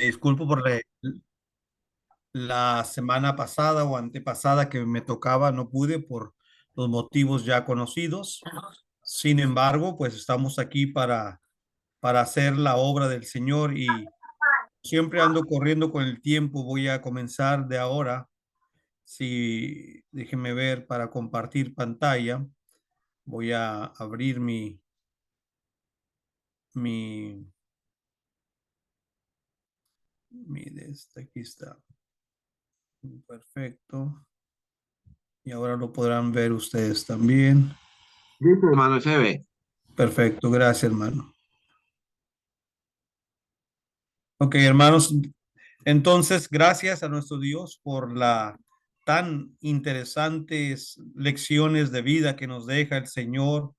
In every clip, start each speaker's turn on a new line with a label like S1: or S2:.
S1: Disculpo por la semana pasada o antepasada que me tocaba, no pude por los motivos ya conocidos. Sin embargo, pues estamos aquí para hacer la obra del Señor y siempre ando corriendo con el tiempo. Voy a comenzar de ahora. Si déjeme ver para compartir pantalla. Voy a abrir mi, aquí está. Perfecto. Y ahora lo podrán ver ustedes también.
S2: Listo, hermano, se ve.
S1: Perfecto, gracias, hermano. Ok, hermanos, entonces, gracias a nuestro Dios por la tan interesantes lecciones de vida que nos deja el Señor.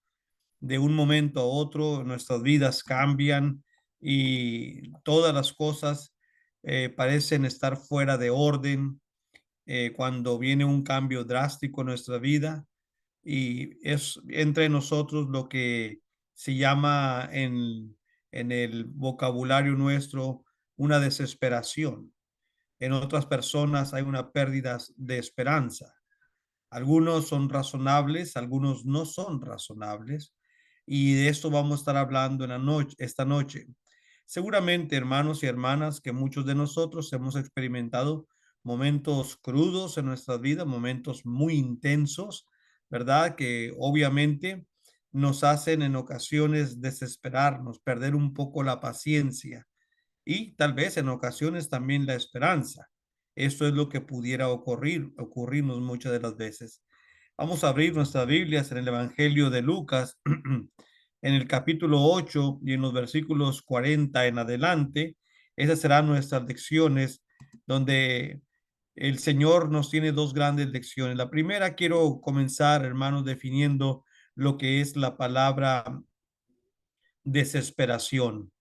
S1: De un momento a otro, nuestras vidas cambian y todas las cosas parecen estar fuera de orden cuando viene un cambio drástico en nuestra vida. Y es entre nosotros lo que se llama en el vocabulario nuestro una desesperación. En otras personas hay una pérdida de esperanza. Algunos son razonables, algunos no son razonables. Y de esto vamos a estar hablando en la noche, esta noche. Seguramente, hermanos y hermanas, que muchos de nosotros hemos experimentado momentos crudos en nuestras vidas, momentos muy intensos, ¿verdad? Que obviamente nos hacen en ocasiones desesperarnos, perder un poco la paciencia y tal vez en ocasiones también la esperanza. Esto es lo que pudiera ocurrirnos muchas de las veces. Vamos a abrir nuestras Biblias en el Evangelio de Lucas, en el capítulo 8 y en los versículos 40 en adelante. Esas serán nuestras lecciones donde el Señor nos tiene dos grandes lecciones. La primera, quiero comenzar, hermanos, definiendo lo que es la palabra desesperación.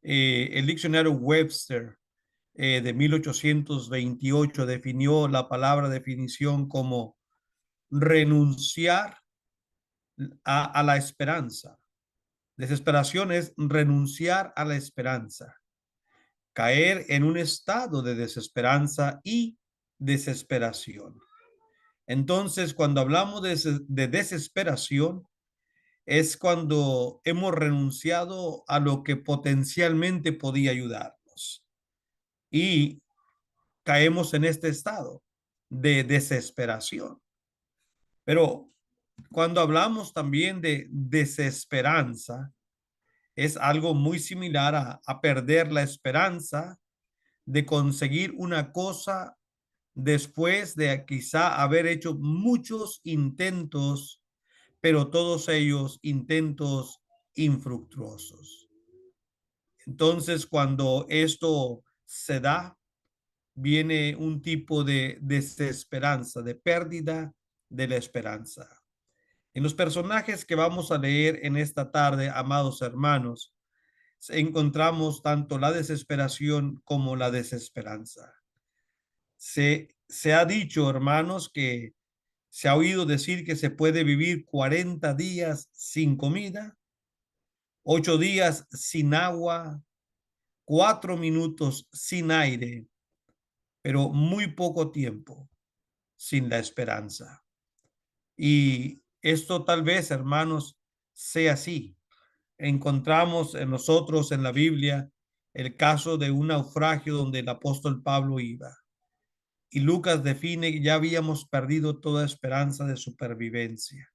S1: El diccionario Webster de 1828 definió la palabra definición como renunciar a la esperanza. Desesperación es renunciar a la esperanza, caer en un estado de desesperanza y desesperación. Entonces, cuando hablamos de desesperación, es cuando hemos renunciado a lo que potencialmente podía ayudarnos y caemos en este estado de desesperación. Pero cuando hablamos también de desesperanza, es algo muy similar a perder la esperanza de conseguir una cosa después de quizá haber hecho muchos intentos, pero todos ellos intentos infructuosos. Entonces, cuando esto se da, viene un tipo de desesperanza, de pérdida de la esperanza. En los personajes que vamos a leer en esta tarde, amados hermanos, encontramos tanto la desesperación como la desesperanza. Se ha dicho, hermanos, que se ha oído decir que se puede vivir 40 días sin comida, 8 días sin agua, 4 minutos sin aire, pero muy poco tiempo sin la esperanza. Y esto tal vez, hermanos, sea así. Encontramos en nosotros en la Biblia el caso de un naufragio donde el apóstol Pablo iba. Y Lucas define que ya habíamos perdido toda esperanza de supervivencia.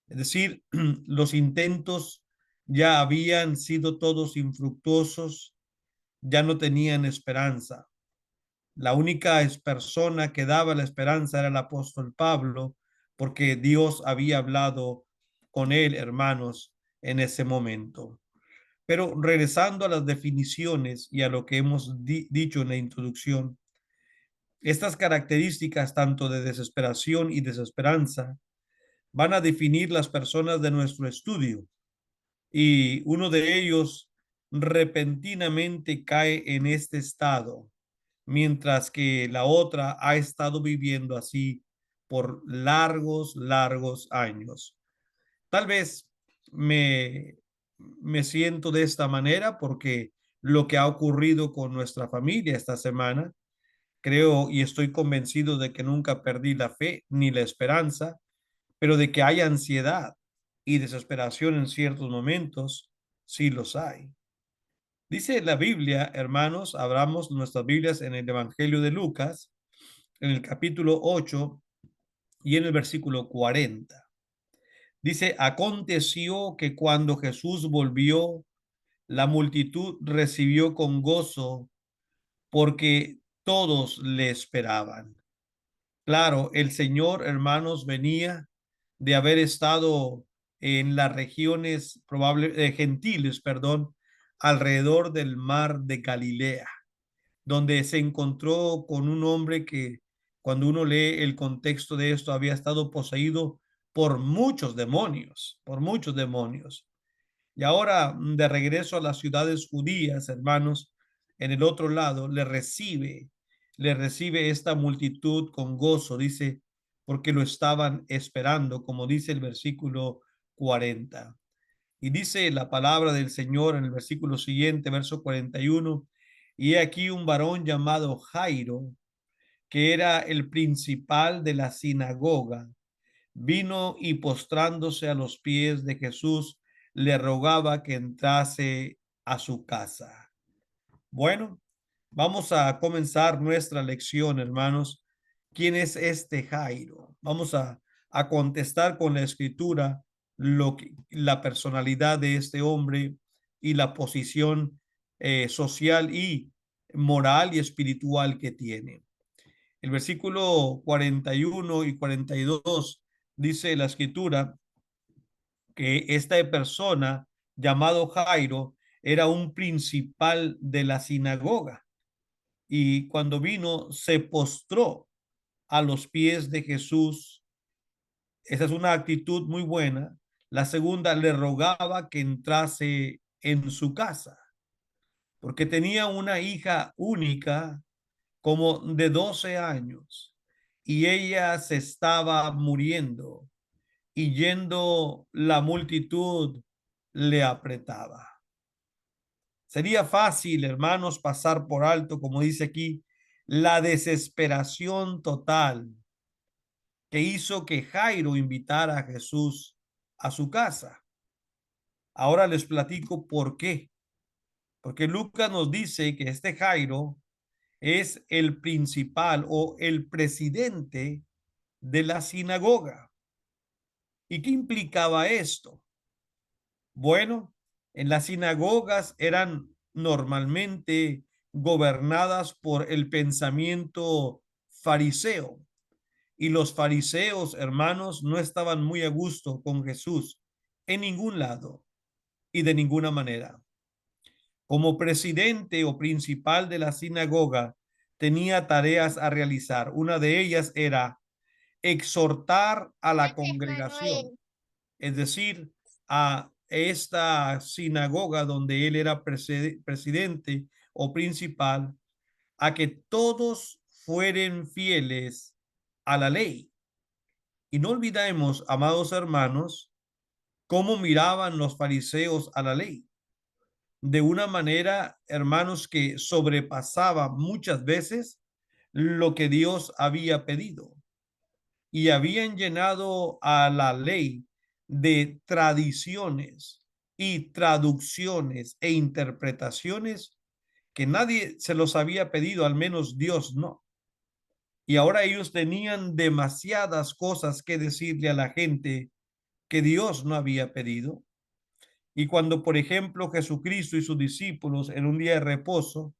S1: Es decir, los intentos ya habían sido todos infructuosos, ya no tenían esperanza. La única persona que daba la esperanza era el apóstol Pablo, porque Dios había hablado con él, hermanos, en ese momento. Pero regresando a las definiciones y a lo que hemos dicho en la introducción, estas características tanto de desesperación y desesperanza van a definir las personas de nuestro estudio y uno de ellos repentinamente cae en este estado, mientras que la otra ha estado viviendo así por largos años. Tal vez me, me siento de esta manera porque lo que ha ocurrido con nuestra familia esta semana. Creo y estoy convencido de que nunca perdí la fe ni la esperanza, pero de que hay ansiedad y desesperación en ciertos momentos, sí los hay. Dice la Biblia, hermanos, abramos nuestras Biblias en el Evangelio de Lucas, en el capítulo 8 y en el versículo 40. Dice, aconteció que cuando Jesús volvió, la multitud recibió con gozo porque todos le esperaban. Claro, el Señor, hermanos, venía de haber estado en las regiones gentiles, perdón, alrededor del mar de Galilea, donde se encontró con un hombre que, cuando uno lee el contexto de esto, había estado poseído por muchos demonios. Y ahora, de regreso a las ciudades judías, hermanos, en el otro lado, le recibe esta multitud con gozo, dice, porque lo estaban esperando, como dice el versículo 40. Y dice la palabra del Señor en el versículo siguiente, verso 41, y he aquí un varón llamado Jairo, que era el principal de la sinagoga, vino y postrándose a los pies de Jesús, le rogaba que entrase a su casa. Bueno, vamos a comenzar nuestra lección, hermanos. ¿Quién es este Jairo? Vamos a contestar con la escritura la personalidad de este hombre y la posición social y moral y espiritual que tiene. El versículo 41 y 42 dice la escritura que esta persona llamado Jairo era un principal de la sinagoga y cuando vino se postró a los pies de Jesús. Esa es una actitud muy buena. La segunda, le rogaba que entrase en su casa porque tenía una hija única como de 12 años y ella se estaba muriendo y yendo la multitud le apretaba. Sería fácil, hermanos, pasar por alto, como dice aquí, la desesperación total que hizo que Jairo invitara a Jesús a su casa. Ahora les platico por qué. Porque Lucas nos dice que este Jairo es el principal o el presidente de la sinagoga. ¿Y qué implicaba esto? Bueno, en las sinagogas eran normalmente gobernadas por el pensamiento fariseo y los fariseos, hermanos, no estaban muy a gusto con Jesús en ningún lado y de ninguna manera. Como presidente o principal de la sinagoga, tenía tareas a realizar. Una de ellas era exhortar a la congregación, es decir, a esta sinagoga donde él era presidente o principal, a que todos fueren fieles a la ley. Y no olvidemos, amados hermanos, cómo miraban los fariseos a la ley. De una manera, hermanos, que sobrepasaba muchas veces lo que Dios había pedido y habían llenado a la ley de tradiciones y traducciones e interpretaciones que nadie se los había pedido, al menos Dios no. Y ahora ellos tenían demasiadas cosas que decirle a la gente que Dios no había pedido. Y cuando, por ejemplo, Jesucristo y sus discípulos en un día de reposo,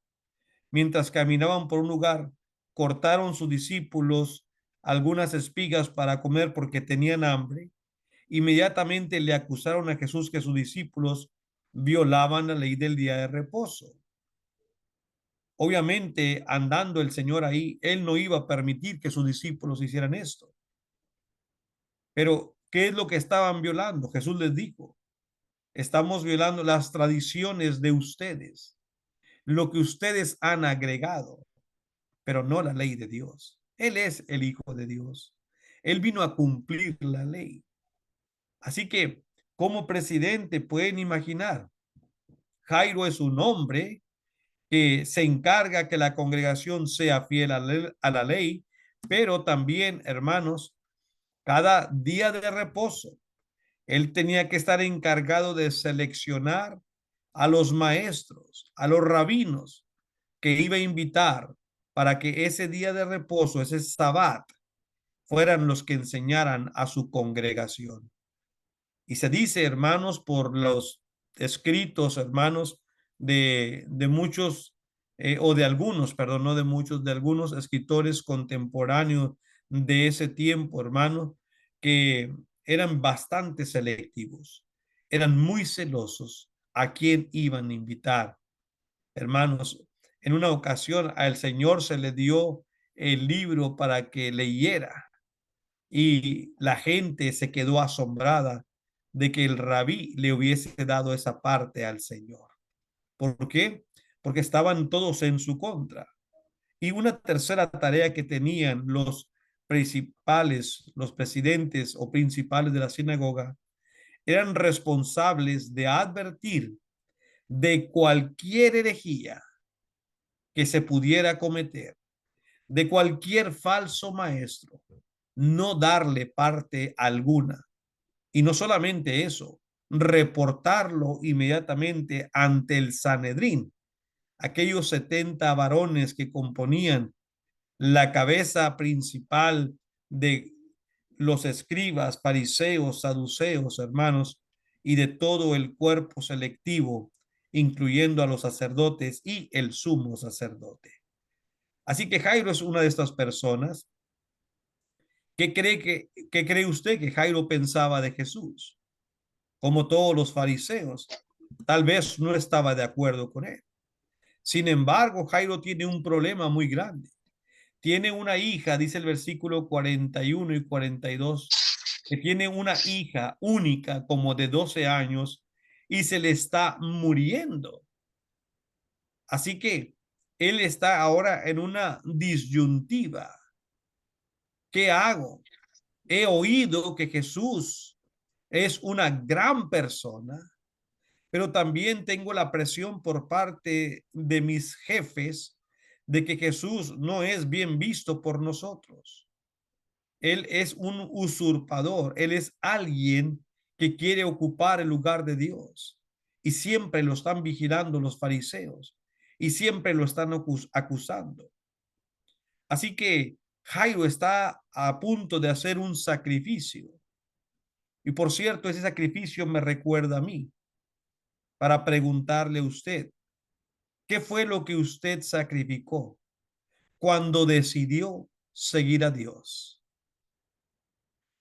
S1: mientras caminaban por un lugar, cortaron sus discípulos algunas espigas para comer porque tenían hambre, inmediatamente le acusaron a Jesús que sus discípulos violaban la ley del día de reposo. Obviamente, andando el Señor ahí, él no iba a permitir que sus discípulos hicieran esto. Pero, ¿qué es lo que estaban violando? Jesús les dijo, estamos violando las tradiciones de ustedes, lo que ustedes han agregado, pero no la ley de Dios. Él es el Hijo de Dios. Él vino a cumplir la ley. Así que, como presidente, pueden imaginar, Jairo es un hombre que se encarga que la congregación sea fiel a la ley, pero también, hermanos, cada día de reposo, él tenía que estar encargado de seleccionar a los maestros, a los rabinos que iba a invitar para que ese día de reposo, ese sabbat, fueran los que enseñaran a su congregación. Y se dice, hermanos, por los escritos, hermanos, de muchos, o de algunos, perdón, no de muchos, de algunos escritores contemporáneos de ese tiempo, hermanos, que eran bastante selectivos, eran muy celosos a quién iban a invitar. Hermanos, en una ocasión al Señor se le dio el libro para que leyera y la gente se quedó asombrada de que el rabí le hubiese dado esa parte al Señor. ¿Por qué? Porque estaban todos en su contra. Y una tercera tarea que tenían los principales, los presidentes o principales de la sinagoga, eran responsables de advertir de cualquier herejía que se pudiera cometer, de cualquier falso maestro, no darle parte alguna. Y no solamente eso, reportarlo inmediatamente ante el Sanedrín, aquellos 70 varones que componían la cabeza principal de los escribas, fariseos, saduceos, hermanos, y de todo el cuerpo selectivo, incluyendo a los sacerdotes y el sumo sacerdote. Así que Jairo es una de estas personas. ¿Qué cree usted que Jairo pensaba de Jesús? Como todos los fariseos, tal vez no estaba de acuerdo con él. Sin embargo, Jairo tiene un problema muy grande. Tiene una hija, dice el versículo 41 y 42, que tiene una hija única como de 12 años y se le está muriendo. Así que él está ahora en una disyuntiva. ¿Qué hago? He oído que Jesús es una gran persona, pero también tengo la presión por parte de mis jefes de que Jesús no es bien visto por nosotros. Él es un usurpador, él es alguien que quiere ocupar el lugar de Dios y siempre lo están vigilando los fariseos y siempre lo están acusando. Así que Jairo está a punto de hacer un sacrificio. Y por cierto, ese sacrificio me recuerda a mí para preguntarle a usted, ¿qué fue lo que usted sacrificó cuando decidió seguir a Dios?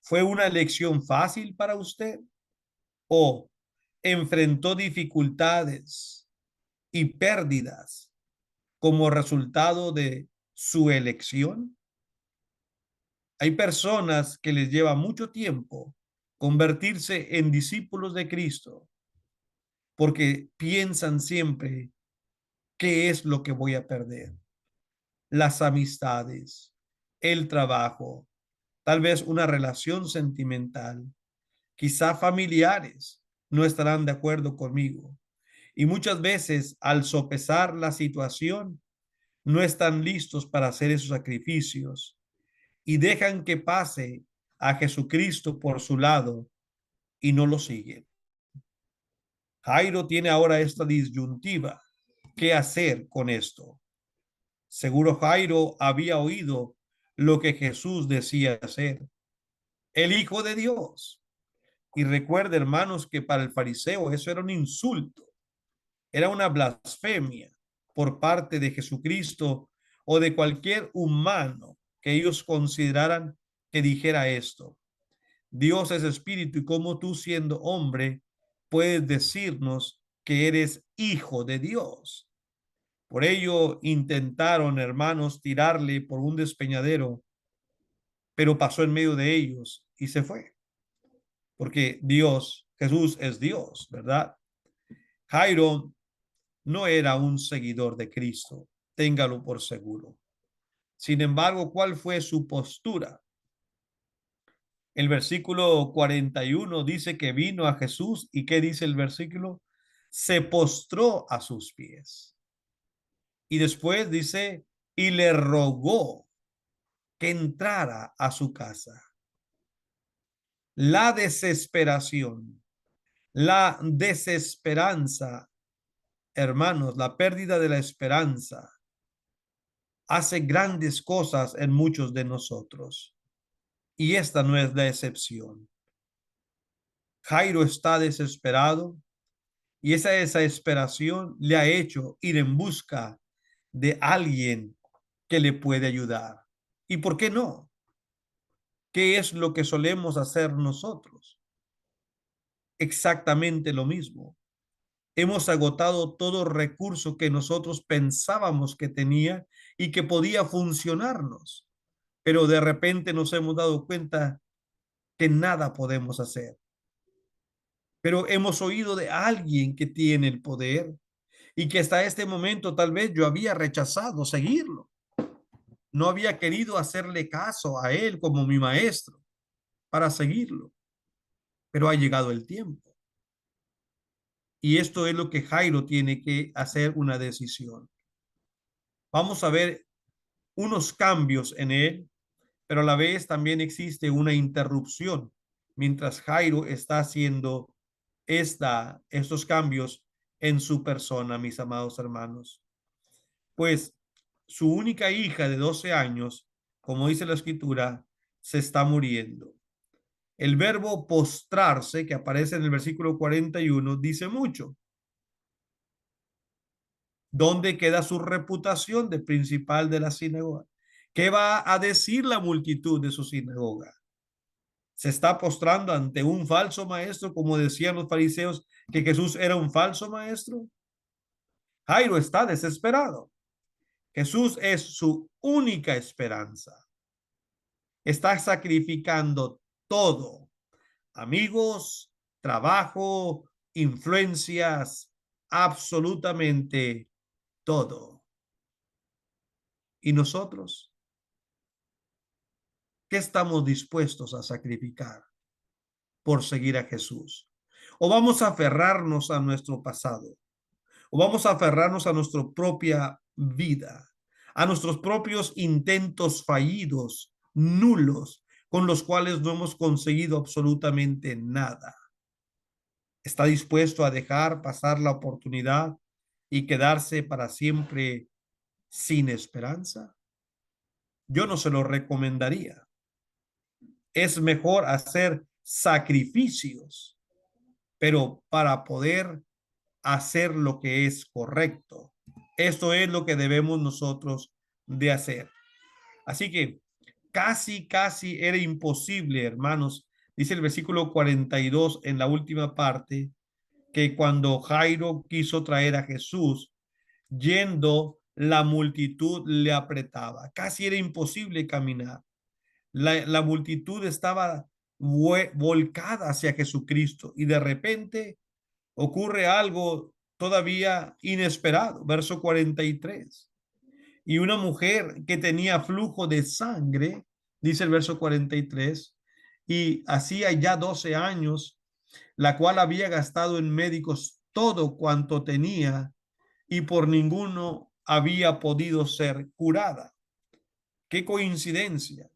S1: ¿Fue una elección fácil para usted o enfrentó dificultades y pérdidas como resultado de su elección? Hay personas que les lleva mucho tiempo convertirse en discípulos de Cristo porque piensan siempre, ¿qué es lo que voy a perder? Las amistades, el trabajo, tal vez una relación sentimental, quizá familiares no estarán de acuerdo conmigo. Y muchas veces al sopesar la situación, no están listos para hacer esos sacrificios y dejan que pase a Jesucristo por su lado y no lo siguen. Jairo tiene ahora esta disyuntiva. ¿Qué hacer con esto? Seguro Jairo había oído lo que Jesús decía hacer, el Hijo de Dios. Y recuerde, hermanos, que para el fariseo eso era un insulto, era una blasfemia por parte de Jesucristo o de cualquier humano que ellos consideraran que dijera esto. Dios es espíritu y como tú siendo hombre puedes decirnos que eres hijo de Dios. Por ello intentaron, hermanos, tirarle por un despeñadero, pero pasó en medio de ellos y se fue. Porque Dios, Jesús es Dios, ¿verdad? Jairo no era un seguidor de Cristo, téngalo por seguro. Sin embargo, ¿cuál fue su postura? El versículo 41 dice que vino a Jesús y ¿qué dice el versículo? Se postró a sus pies. Y después dice, y le rogó que entrara a su casa. La desesperación, la desesperanza, hermanos, la pérdida de la esperanza hace grandes cosas en muchos de nosotros. Y esta no es la excepción. Jairo está desesperado y esa desesperación le ha hecho ir en busca de alguien que le puede ayudar. ¿Y por qué no? ¿Qué es lo que solemos hacer nosotros? Exactamente lo mismo. Hemos agotado todo recurso que nosotros pensábamos que tenía y que podía funcionarnos, pero de repente nos hemos dado cuenta que nada podemos hacer. Pero hemos oído de alguien que tiene el poder y que hasta este momento tal vez yo había rechazado seguirlo. No había querido hacerle caso a él como mi maestro para seguirlo, pero ha llegado el tiempo. Y esto es lo que Jairo tiene que hacer una decisión. Vamos a ver unos cambios en él, pero a la vez también existe una interrupción mientras Jairo está haciendo estos cambios en su persona, mis amados hermanos. Pues su única hija de 12 años, como dice la escritura, se está muriendo. El verbo postrarse, que aparece en el versículo 41, dice mucho. ¿Dónde queda su reputación de principal de la sinagoga? ¿Qué va a decir la multitud de su sinagoga? ¿Se está postrando ante un falso maestro, como decían los fariseos que Jesús era un falso maestro? Jairo está desesperado. Jesús es su única esperanza. Está sacrificando todo: amigos, trabajo, influencias, absolutamente todo. ¿Y nosotros qué estamos dispuestos a sacrificar por seguir a Jesús? ¿O vamos a aferrarnos a nuestro pasado? ¿O vamos a aferrarnos a nuestra propia vida, a nuestros propios intentos fallidos, nulos, con los cuales no hemos conseguido absolutamente nada? ¿Está dispuesto a dejar pasar la oportunidad y quedarse para siempre sin esperanza? Yo no se lo recomendaría. Es mejor hacer sacrificios, pero para poder hacer lo que es correcto. Esto es lo que debemos nosotros de hacer. Así que casi era imposible, hermanos. Dice el versículo 42 en la última parte, que cuando Jairo quiso traer a Jesús, yendo, la multitud le apretaba. Casi era imposible caminar. La multitud estaba volcada hacia Jesucristo y de repente ocurre algo todavía inesperado. Verso 43. Y una mujer que tenía flujo de sangre, dice el verso 43, y hacía ya 12 años, la cual había gastado en médicos todo cuanto tenía y por ninguno había podido ser curada. Qué coincidencia.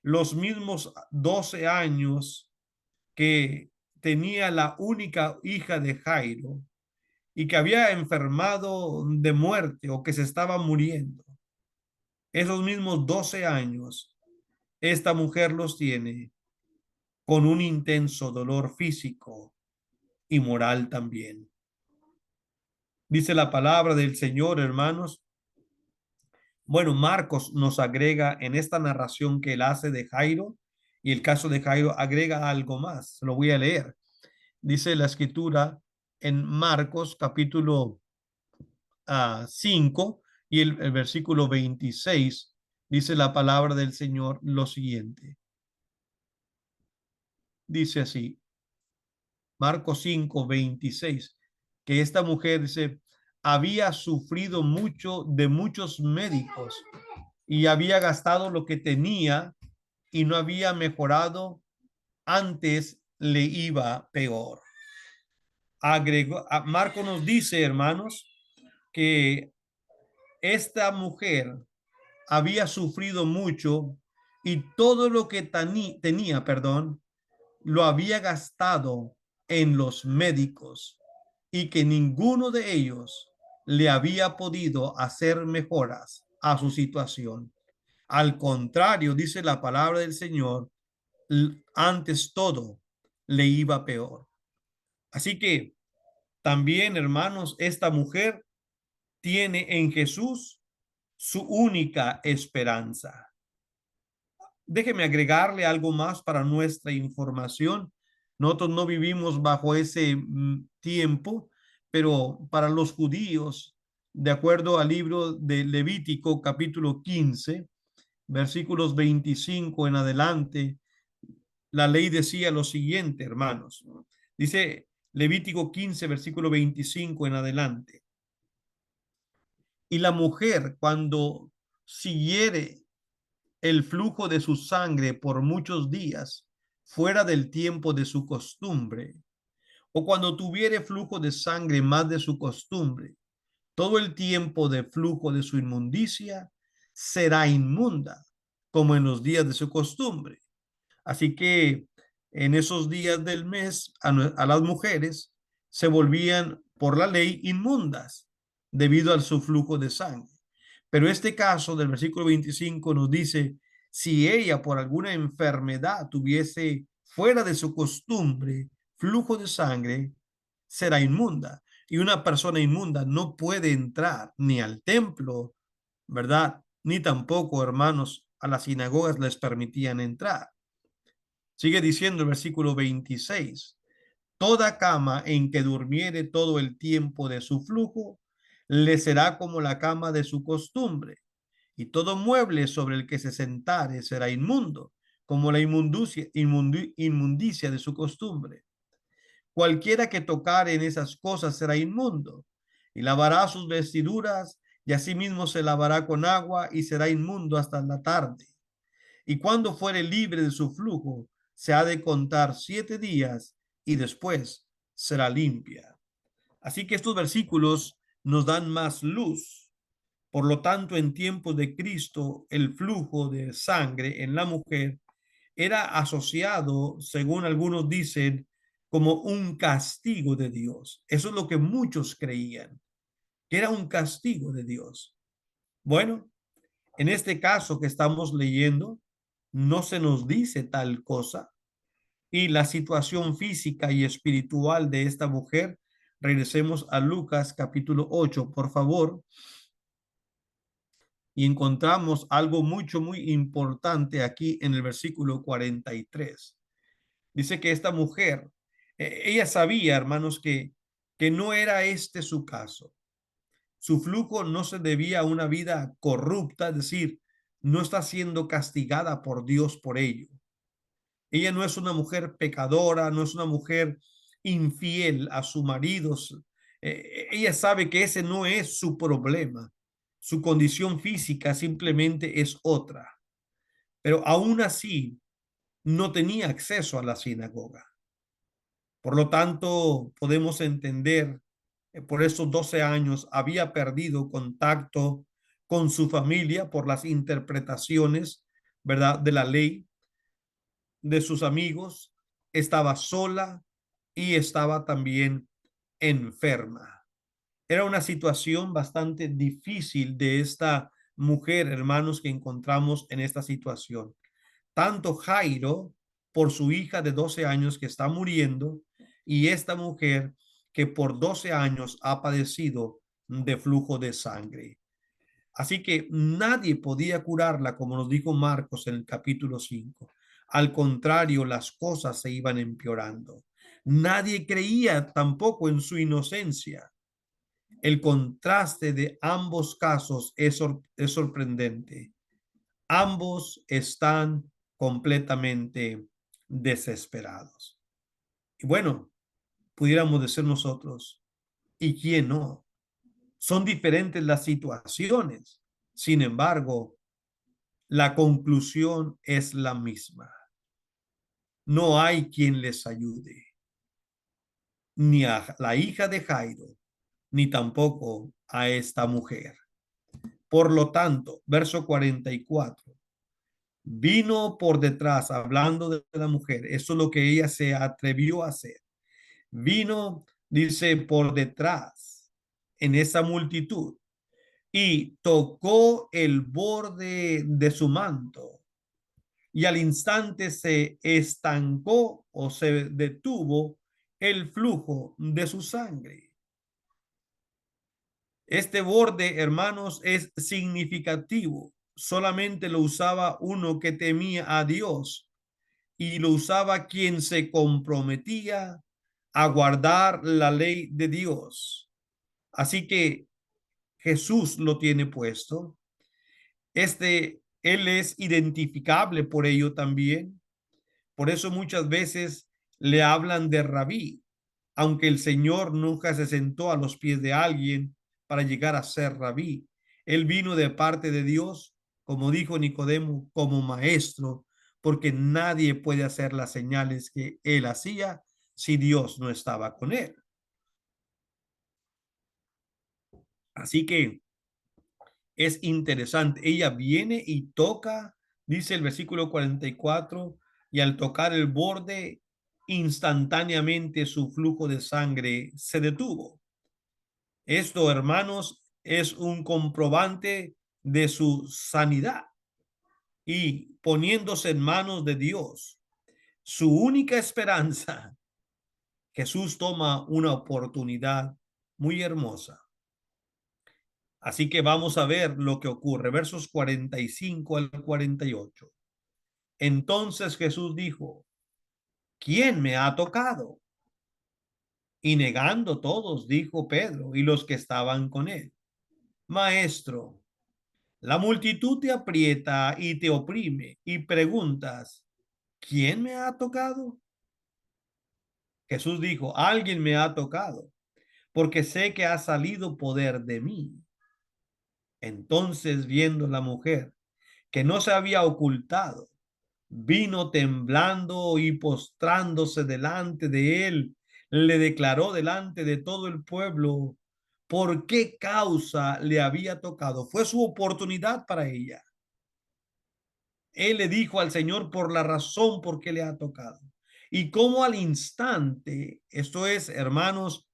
S1: Los mismos 12 años que tenía la única hija de Jairo y que había enfermado de muerte o que se estaba muriendo. Esos mismos 12 años, esta mujer los tiene con un intenso dolor físico y moral también. Dice la palabra del Señor, hermanos. Bueno, Marcos nos agrega en esta narración que él hace de Jairo, y el caso de Jairo agrega algo más. Lo voy a leer. Dice la escritura en Marcos capítulo 5 y el versículo 26, dice la palabra del Señor lo siguiente. Dice así, Marcos 5:26, que esta mujer dice, había sufrido mucho de muchos médicos y había gastado lo que tenía y no había mejorado, antes le iba peor. Marco nos dice, hermanos, que esta mujer había sufrido mucho y todo lo que tenía, perdón, lo había gastado en los médicos y que ninguno de ellos le había podido hacer mejoras a su situación. Al contrario, dice la palabra del Señor, antes todo le iba peor. Así que también, hermanos, esta mujer tiene en Jesús su única esperanza. Déjeme agregarle algo más para nuestra información. Nosotros no vivimos bajo ese tiempo, pero para los judíos, de acuerdo al libro de Levítico, capítulo 15, versículos 25 en adelante, la ley decía lo siguiente, hermanos. Dice Levítico 15, versículo 25 en adelante. Y la mujer, cuando siguiere el flujo de su sangre por muchos días, fuera del tiempo de su costumbre, o cuando tuviere flujo de sangre más de su costumbre, todo el tiempo de flujo de su inmundicia será inmunda, como en los días de su costumbre. Así que en esos días del mes a las mujeres se volvían por la ley inmundas debido al su flujo de sangre. Pero este caso del versículo 25 nos dice, si ella por alguna enfermedad tuviese fuera de su costumbre flujo de sangre, será inmunda. Y una persona inmunda no puede entrar ni al templo, ¿verdad? Ni tampoco, hermanos, a las sinagogas les permitían entrar. Sigue diciendo el versículo 26, toda cama en que durmiere todo el tiempo de su flujo, le será como la cama de su costumbre, y todo mueble sobre el que se sentare será inmundo, como la inmundicia de su costumbre. Cualquiera que tocare en esas cosas será inmundo, y lavará sus vestiduras, y asimismo se lavará con agua, y será inmundo hasta la tarde. Y cuando fuere libre de su flujo, se ha de contar 7 días y después será limpia. Así que estos versículos nos dan más luz. Por lo tanto, en tiempos de Cristo, el flujo de sangre en la mujer era asociado, según algunos dicen, como un castigo de Dios. Eso es lo que muchos creían, que era un castigo de Dios. Bueno, en este caso que estamos leyendo, no se nos dice tal cosa y la situación física y espiritual de esta mujer. Regresemos a Lucas capítulo 8, por favor, y encontramos algo muy importante aquí en el versículo 43. Dice que esta mujer, ella sabía, hermanos, que no era este su caso. Su flujo no se debía a una vida corrupta, es decir, no está siendo castigada por Dios por ello. Ella no es una mujer pecadora, no es una mujer infiel a su marido. Ella sabe que ese no es su problema. Su condición física simplemente es otra. Pero aún así no tenía acceso a la sinagoga. Por lo tanto, podemos entender, por esos 12 años había perdido contacto con su familia por las interpretaciones, ¿verdad?, de la ley, de sus amigos, estaba sola y estaba también enferma. Era una situación bastante difícil de esta mujer, hermanos, que encontramos en esta situación. Tanto Jairo por su hija de 12 años que está muriendo y esta mujer que por 12 años ha padecido de flujo de sangre. Así que nadie podía curarla, como nos dijo Marcos en el capítulo 5. Al contrario, las cosas se iban empeorando. Nadie creía tampoco en su inocencia. El contraste de ambos casos es sorprendente. Ambos están completamente desesperados. Y bueno, pudiéramos decir nosotros, ¿y quién no? Son diferentes las situaciones. Sin embargo, la conclusión es la misma. No hay quien les ayude, ni a la hija de Jairo, ni tampoco a esta mujer. Por lo tanto, verso 44, vino por detrás, hablando de la mujer. Eso es lo que ella se atrevió a hacer. Vino, dice, por detrás en esa multitud y tocó el borde de su manto y al instante se estancó o se detuvo el flujo de su sangre. Este borde, hermanos, es significativo. Solamente lo usaba uno que temía a Dios y lo usaba quien se comprometía a guardar la ley de Dios. Así que Jesús lo tiene puesto. Él es identificable por ello también. Por eso muchas veces le hablan de rabí, aunque el Señor nunca se sentó a los pies de alguien para llegar a ser rabí. Él vino de parte de Dios, como dijo Nicodemo, como maestro, porque nadie puede hacer las señales que él hacía si Dios no estaba con él. Así que es interesante. Ella viene y toca, dice el versículo 44, y al tocar el borde, instantáneamente su flujo de sangre se detuvo. Esto, hermanos, es un comprobante de su sanidad y poniéndose en manos de Dios, su única esperanza, Jesús toma una oportunidad muy hermosa. Así que vamos a ver lo que ocurre. Versos 45 al 48. Entonces Jesús dijo, ¿quién me ha tocado? Y negando todos, dijo Pedro y los que estaban con él, Maestro, la multitud te aprieta y te oprime y preguntas, ¿quién me ha tocado? Jesús dijo, alguien me ha tocado, porque sé que ha salido poder de mí. Entonces, viendo la mujer que no se había ocultado, vino temblando y postrándose delante de él, le declaró delante de todo el pueblo por qué causa le había tocado. Fue su oportunidad para ella. Él le dijo al Señor por la razón por qué le ha tocado. Y cómo al instante, esto es, hermanos,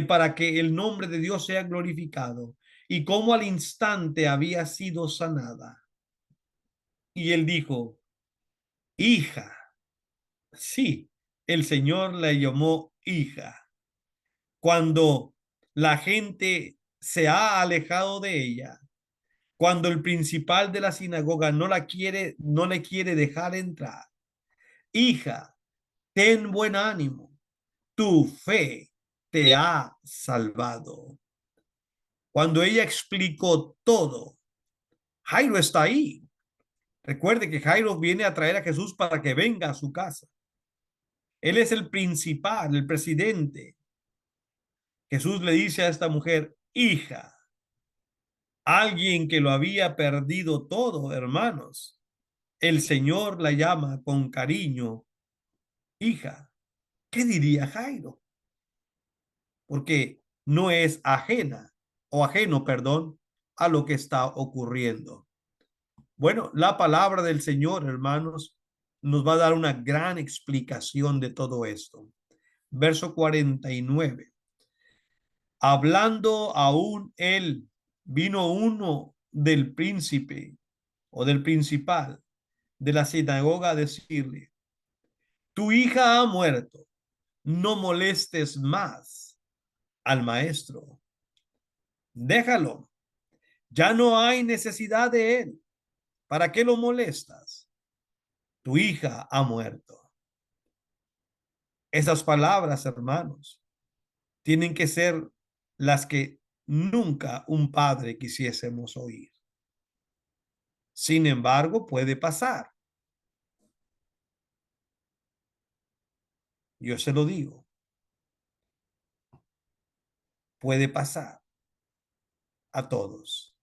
S1: para que el nombre de Dios sea glorificado, y cómo al instante había sido sanada. Y él dijo, hija, sí, el Señor la llamó hija. Cuando la gente se ha alejado de ella, cuando el principal de la sinagoga no le quiere dejar entrar. Hija, ten buen ánimo, tu fe te ha salvado. Cuando ella explicó todo, Jairo está ahí. Recuerde que Jairo viene a traer a Jesús para que venga a su casa. Él es el principal, el presidente. Jesús le dice a esta mujer, hija, alguien que lo había perdido todo, hermanos. El Señor la llama con cariño, hija. ¿Qué diría Jairo? Porque no es ajena o ajeno, perdón, a lo que está ocurriendo. Bueno, la palabra del Señor, hermanos, nos va a dar una gran explicación de todo esto. Verso 49. Hablando aún él, vino uno del príncipe o del principal de la sinagoga a decirle, tu hija ha muerto, no molestes más al maestro. Déjalo, ya no hay necesidad de él. ¿Para qué lo molestas? Tu hija ha muerto. Esas palabras, hermanos, tienen que ser las que nunca un padre quisiésemos oír. Sin embargo, puede pasar. Yo se lo digo. Puede pasar a todos.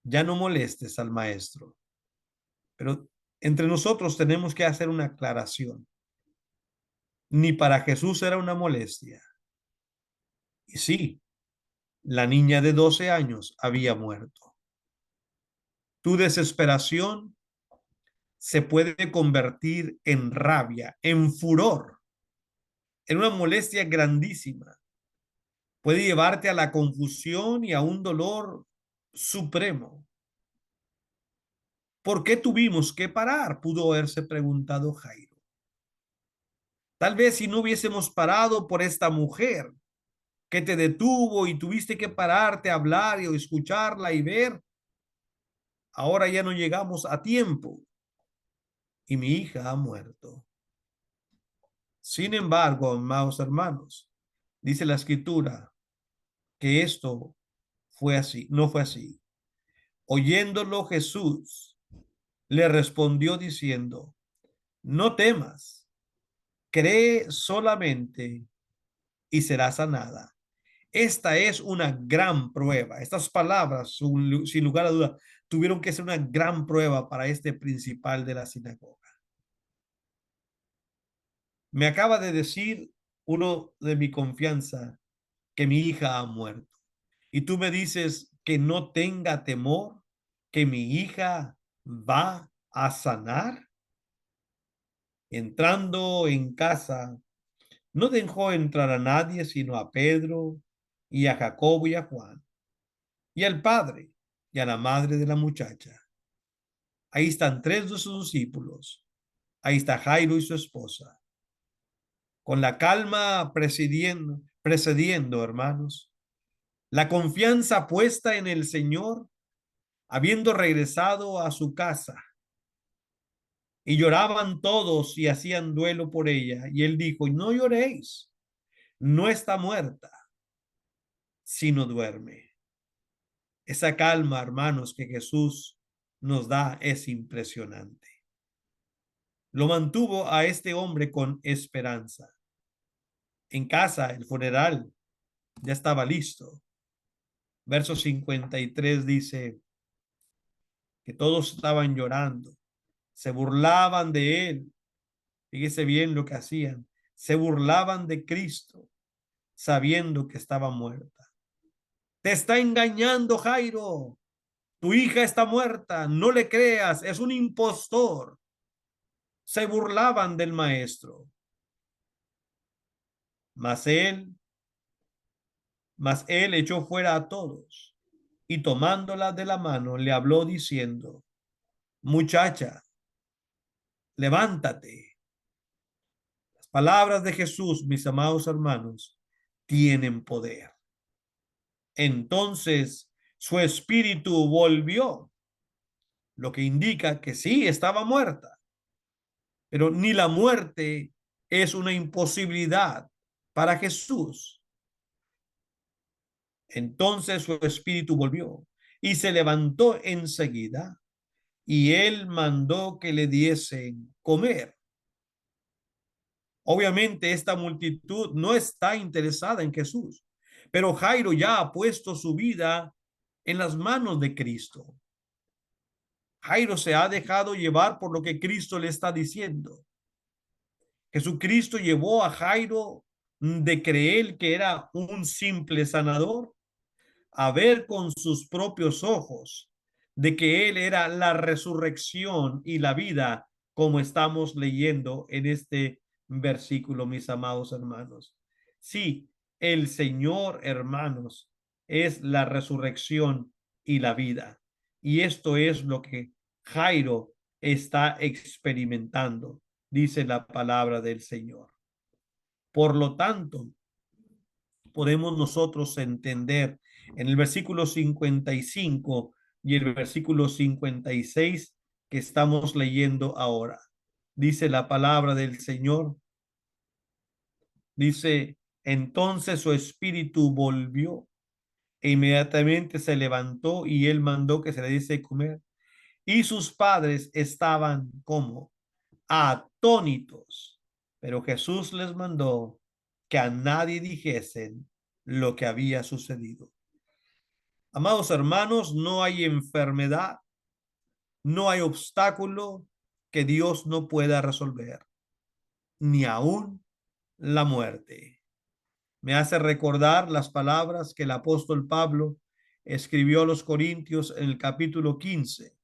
S1: Ya no molestes al maestro. Pero entre nosotros tenemos que hacer una aclaración. Ni para Jesús era una molestia. Y sí, La niña de 12 años había muerto. Tu desesperación se puede convertir en rabia, en furor, en una molestia grandísima. Puede llevarte a la confusión y a un dolor supremo. ¿Por qué tuvimos que parar? Pudo haberse preguntado Jairo. Tal vez si no hubiésemos parado por esta mujer que te detuvo y tuviste que pararte a hablar y escucharla y ver, ahora ya no llegamos a tiempo y mi hija ha muerto. Sin embargo, amados hermanos, dice la escritura que esto fue así, no fue así. Oyéndolo Jesús le respondió diciendo, no temas, cree solamente y será sanada. Esta es una gran prueba. Estas palabras, sin lugar a duda, tuvieron que ser una gran prueba para este principal de la sinagoga. Me acaba de decir uno de mi confianza que mi hija ha muerto. Y tú me dices que no tenga temor, que mi hija va a sanar. Entrando en casa, no dejó entrar a nadie sino a Pedro y a Jacobo y a Juan y al padre y a la madre de la muchacha. Ahí están tres de sus discípulos. Ahí está Jairo y su esposa. Con la calma precediendo, hermanos, la confianza puesta en el Señor, habiendo regresado a su casa. Y lloraban todos y hacían duelo por ella. Y él dijo, no lloréis, no está muerta, sino duerme. Esa calma, hermanos, que Jesús nos da es impresionante. Lo mantuvo a este hombre con esperanza. En casa, el funeral ya estaba listo. Verso 53 dice que todos estaban llorando, se burlaban de él. Fíjese bien lo que hacían. Se burlaban de Cristo, sabiendo que estaba muerta. Te está engañando, Jairo. Tu hija está muerta. No le creas, es un impostor. Se burlaban del maestro. Mas él, mas él echó fuera a todos y tomándola de la mano le habló diciendo, muchacha, levántate. Las palabras de Jesús, mis amados hermanos, tienen poder. Entonces su espíritu volvió, lo que indica que sí estaba muerta, pero ni la muerte es una imposibilidad para Jesús. Entonces su espíritu volvió y se levantó enseguida y él mandó que le diesen comer. Obviamente esta multitud no está interesada en Jesús, pero Jairo ya ha puesto su vida en las manos de Cristo. Jairo se ha dejado llevar por lo que Cristo le está diciendo. Jesucristo llevó a Jairo de creer que era un simple sanador a ver con sus propios ojos de que él era la resurrección y la vida, como estamos leyendo en este versículo, mis amados hermanos. Sí, el Señor, hermanos, es la resurrección y la vida. Y esto es lo que Jairo está experimentando, dice la palabra del Señor. Por lo tanto, podemos nosotros entender en el versículo 55 y el versículo 56 que estamos leyendo ahora. Dice la palabra del Señor. Dice, entonces su espíritu volvió e inmediatamente se levantó y él mandó que se le diese comer. Y sus padres estaban como atónitos, pero Jesús les mandó que a nadie dijesen lo que había sucedido. Amados hermanos, no hay enfermedad, no hay obstáculo que Dios no pueda resolver, ni aún la muerte. Me hace recordar las palabras que el apóstol Pablo escribió a los Corintios en el capítulo 15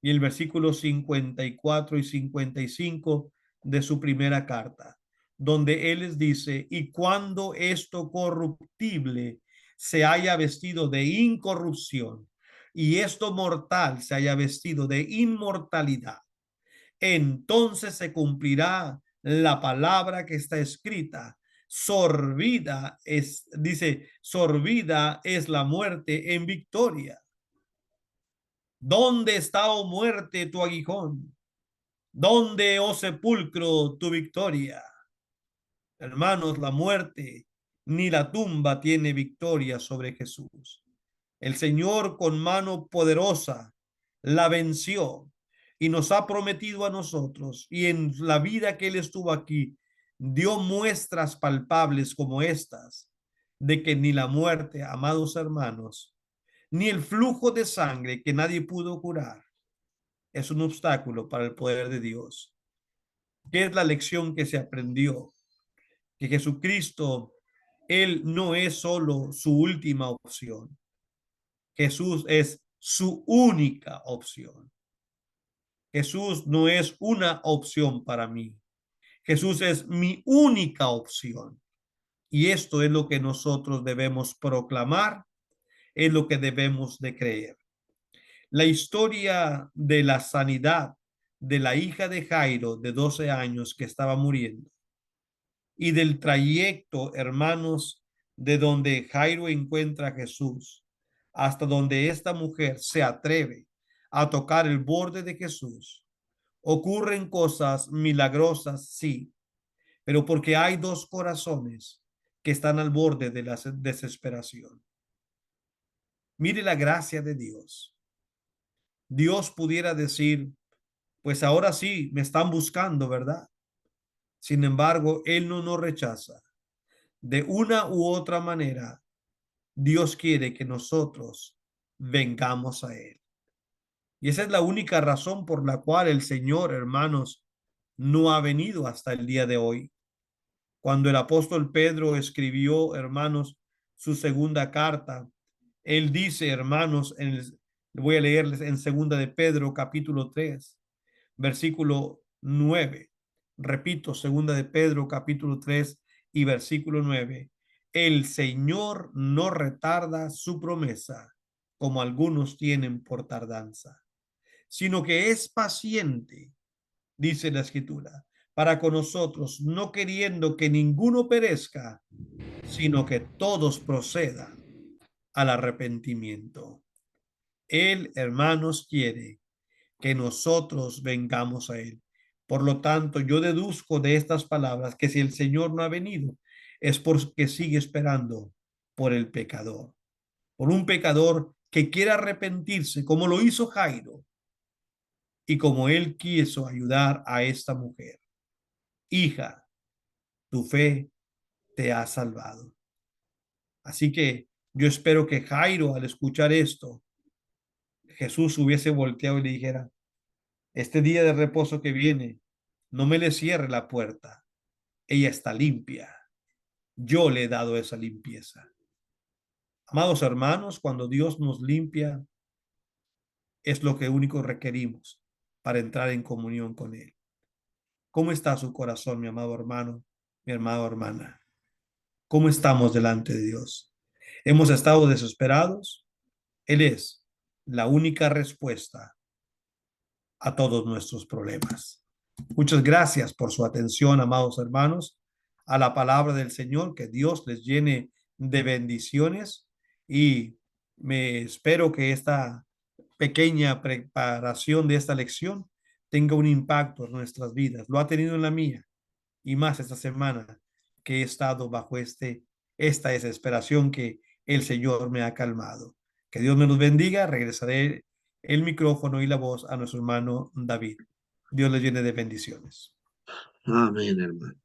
S1: y el versículo 54 y 55 de su primera carta, donde él les dice: y cuando esto corruptible se haya vestido de incorrupción y esto mortal se haya vestido de inmortalidad, entonces se cumplirá la palabra que está escrita: sorbida es, dice, sorbida es la muerte en victoria. ¿Dónde está, oh muerte, tu aguijón? ¿Dónde, oh sepulcro, tu victoria? Hermanos, la muerte ni la tumba tiene victoria sobre Jesús. El Señor con mano poderosa la venció y nos ha prometido a nosotros, y en la vida que Él estuvo aquí, dio muestras palpables como estas, de que ni la muerte, amados hermanos, ni el flujo de sangre que nadie pudo curar, es un obstáculo para el poder de Dios. ¿Qué es la lección que se aprendió? Que Jesucristo, Él no es solo su última opción. Jesús es su única opción. Jesús no es una opción para mí. Jesús es mi única opción. Y esto es lo que nosotros debemos proclamar, es lo que debemos de creer. La historia de la sanidad de la hija de Jairo de 12 años que estaba muriendo, y del trayecto, hermanos, de donde Jairo encuentra a Jesús hasta donde esta mujer se atreve a tocar el borde de Jesús. Ocurren cosas milagrosas, sí, pero porque hay dos corazones que están al borde de la desesperación. Mire la gracia de Dios. Dios pudiera decir: pues ahora sí, me están buscando, ¿verdad? Sin embargo, Él no nos rechaza. De una u otra manera, Dios quiere que nosotros vengamos a Él. Y esa es la única razón por la cual el Señor, hermanos, no ha venido hasta el día de hoy. Cuando el apóstol Pedro escribió, hermanos, su segunda carta, él dice, hermanos, voy a leerles en segunda de Pedro, capítulo 3, versículo 9. Repito, segunda de Pedro, capítulo 3 y versículo 9. El Señor no retarda su promesa, como algunos tienen por tardanza, sino que es paciente, dice la Escritura, para con nosotros, no queriendo que ninguno perezca, sino que todos procedan al arrepentimiento. Él, hermanos, quiere que nosotros vengamos a Él. Por lo tanto, yo deduzco de estas palabras que si el Señor no ha venido, es porque sigue esperando por el pecador, por un pecador que quiera arrepentirse, como lo hizo Jairo y como él quiso ayudar a esta mujer. Hija, tu fe te ha salvado. Así que yo espero que Jairo, al escuchar esto, Jesús hubiese volteado y le dijera: este día de reposo que viene, no me le cierre la puerta. Ella está limpia. Yo le he dado esa limpieza. Amados hermanos, cuando Dios nos limpia, es lo que único requerimos para entrar en comunión con Él. ¿Cómo está su corazón, mi amado hermano, mi amada hermana? ¿Cómo estamos delante de Dios? ¿Hemos estado desesperados? Él es la única respuesta a todos nuestros problemas. Muchas gracias por su atención, amados hermanos, a la palabra del Señor. Que Dios les llene de bendiciones, y me espero que esta pequeña preparación de esta lección tenga un impacto en nuestras vidas. Lo ha tenido en la mía, y más esta semana que he estado bajo esta desesperación, que el Señor me ha calmado. Que Dios me los bendiga. Regresaré el micrófono y la voz a nuestro hermano David. Dios les llene de bendiciones.
S2: Amén, hermano.